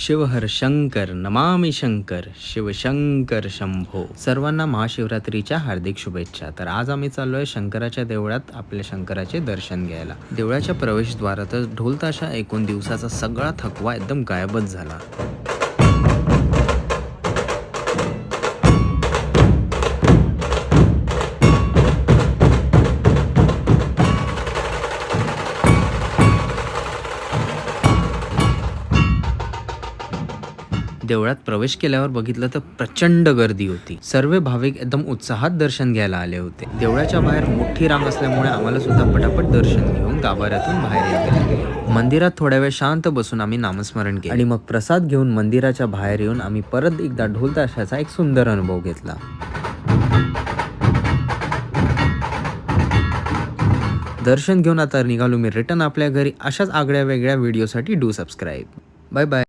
शिवहर शंकर नमामि शंकर शिवशंकर शंभो. सर्वांना महाशिवरात्रीच्या हार्दिक शुभेच्छा. तर आज आम्ही चाललोय शंकराच्या देवळात आपल्या शंकराचे दर्शन घ्यायला. देवळाच्या प्रवेशद्वारातच ढोलताशा ऐकून दिवसाचा सगळा थकवा एकदम गायबच झाला. देवळात प्रवेश केल्यावर बघितलं तर प्रचंड गर्दी होती. सर्व भाविक एकदम उत्साहात दर्शन घ्यायला आले होते. देवळाच्या बाहेर मोठी रांग असल्यामुळे आम्हाला सुद्धा पटापट दर्शन घेऊन गाभाऱ्यातून बाहेर यावे लागले. मंदिरात थोड्या वेळ शांत बसून आम्ही नामस्मरण केले आणि मग प्रसाद घेऊन मंदिराच्या बाहेर येऊन आम्ही परत एकदा ढोल ताशाचा एक सुंदर अनुभव घेतला. दर्शन घेऊन आता निघालो मी रिटर्न आपल्या घरी. अशाच आगळ्या वेगळ्या व्हिडिओसाठी डू सबस्क्राईब. Bye bye.